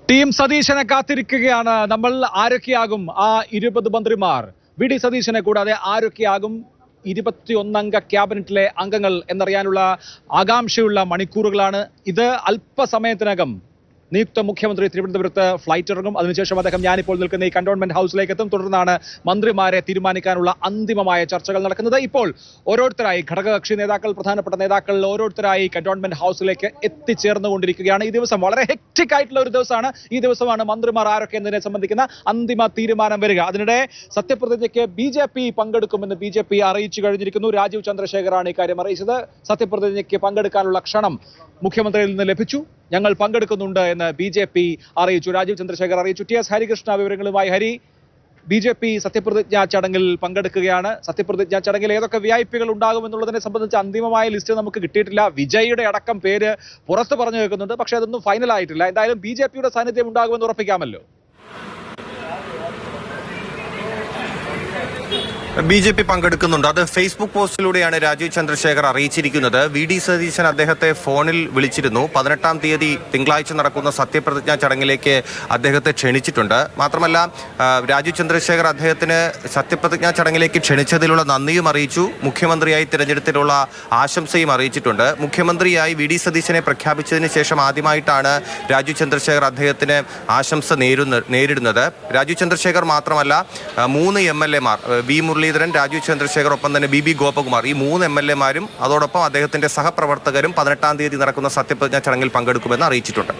Team സതീശനെ കാത്തിരിക്കുകയാണ്. നമ്മൾ ആരൊക്കെയാകും ആ 20 മന്ത്രിമാർ? വി.ഡി. സതീശനെ കൂടാതെ ആരൊക്കെയാകും 21 ക്യാബിനറ്റിലെ അംഗങ്ങൾ എന്നറിയാനുള്ള ആകാംക്ഷയുള്ള മണിക്കൂറുകളാണ് ഇത്. അല്പസമയത്തിനകം നിയുക്ത മുഖ്യമന്ത്രി തിരുവനന്തപുരത്ത് ഫ്ലൈറ്റ് ഇറങ്ങും. അതിനുശേഷം അദ്ദേഹം ഞാനിപ്പോൾ നിൽക്കുന്ന ഈ കന്റോൺമെന്റ് ഹൗസിലേക്ക് എത്തും. തുടർന്നാണ് മന്ത്രിമാരെ തീരുമാനിക്കാനുള്ള അന്തിമമായ ചർച്ചകൾ നടക്കുന്നത്. ഇപ്പോൾ ഓരോരുത്തരായി ഘടകകക്ഷി നേതാക്കൾ, പ്രധാനപ്പെട്ട നേതാക്കൾ ഓരോരുത്തരായി കന്റോൺമെന്റ് ഹൗസിലേക്ക് എത്തിച്ചേർന്നുകൊണ്ടിരിക്കുകയാണ്. ഈ ദിവസം വളരെ ഹെക്ടിക് ആയിട്ടുള്ള ഒരു ദിവസമാണ്. ഈ ദിവസമാണ് മന്ത്രിമാർ ആരൊക്കെ എന്നതിനെ സംബന്ധിക്കുന്ന അന്തിമ തീരുമാനം വരിക. അതിനിടെ സത്യപ്രതിജ്ഞയ്ക്ക് BJP പങ്കെടുക്കുമെന്ന് BJP അറിയിച്ചു കഴിഞ്ഞിരിക്കുന്നു. രാജീവ് ചന്ദ്രശേഖറാണ് ഇക്കാര്യം അറിയിച്ചത്. സത്യപ്രതിജ്ഞയ്ക്ക് പങ്കെടുക്കാനുള്ള ക്ഷണം മുഖ്യമന്ത്രിയിൽ നിന്ന് ലഭിച്ചു, ഞങ്ങൾ പങ്കെടുക്കുന്നുണ്ട് എന്ന് BJP അറിയിച്ചു. രാജീവ് ചന്ദ്രശേഖർ അറിയിച്ചു. TS ഹരികൃഷ്ണ വിവരങ്ങളുമായി. ഹരി, BJP സത്യപ്രതിജ്ഞാ ചടങ്ങിൽ പങ്കെടുക്കുകയാണ്. സത്യപ്രതിജ്ഞാ ചടങ്ങിൽ ഏതൊക്കെ വിഐപികൾ ഉണ്ടാകുമെന്നുള്ളതിനെ സംബന്ധിച്ച് അന്തിമമായ ലിസ്റ്റ് നമുക്ക് കിട്ടിയിട്ടില്ല. വിജയുടെ അടക്കം പേര് പുറത്ത് പറഞ്ഞു കേൾക്കുന്നുണ്ട്, പക്ഷേ അതൊന്നും ഫൈനൽ ആയിട്ടില്ല. എന്തായാലും BJPയുടെ സാന്നിധ്യം ഉണ്ടാകുമെന്ന് ഉറപ്പിക്കാമല്ലോ. BJP പങ്കെടുക്കുന്നുണ്ട്. അത് ഫേസ്ബുക്ക് പോസ്റ്റിലൂടെയാണ് രാജീവ് ചന്ദ്രശേഖർ അറിയിച്ചിരിക്കുന്നത്. വി.ഡി. സതീശൻ അദ്ദേഹത്തെ ഫോണിൽ വിളിച്ചിരുന്നു. 18-ാം തീയതി തിങ്കളാഴ്ച നടക്കുന്ന സത്യപ്രതിജ്ഞാ ചടങ്ങിലേക്ക് അദ്ദേഹത്തെ ക്ഷണിച്ചിട്ടുണ്ട്. മാത്രമല്ല, രാജീവ് ചന്ദ്രശേഖർ അദ്ദേഹത്തിന് സത്യപ്രതിജ്ഞാ ചടങ്ങിലേക്ക് ക്ഷണിച്ചതിലുള്ള നന്ദിയും അറിയിച്ചു. മുഖ്യമന്ത്രിയായി തിരഞ്ഞെടുത്തിട്ടുള്ള ആശംസയും അറിയിച്ചിട്ടുണ്ട്. മുഖ്യമന്ത്രിയായി വി.ഡി. സതീശനെ പ്രഖ്യാപിച്ചതിന് ശേഷം ആദ്യമായിട്ടാണ് രാജീവ് ചന്ദ്രശേഖർ അദ്ദേഹത്തിന് ആശംസ നേരിടുന്നത്. രാജീവ് ചന്ദ്രശേഖർ മാത്രമല്ല, 3 MLA-മാർ വി. മുരളീധരൻ, രാജീവ് ചന്ദ്രശേഖർ, ഒപ്പം തന്നെ BB ഗോപകുമാർ, ഈ 3 MLA-മാരും അതോടൊപ്പം അദ്ദേഹത്തിന്റെ സഹപ്രവർത്തകരും 18-ാം തീയതി നടക്കുന്ന സത്യപ്രതിജ്ഞാ ചടങ്ങിൽ പങ്കെടുക്കുമെന്ന് അറിയിച്ചിട്ടുണ്ട്.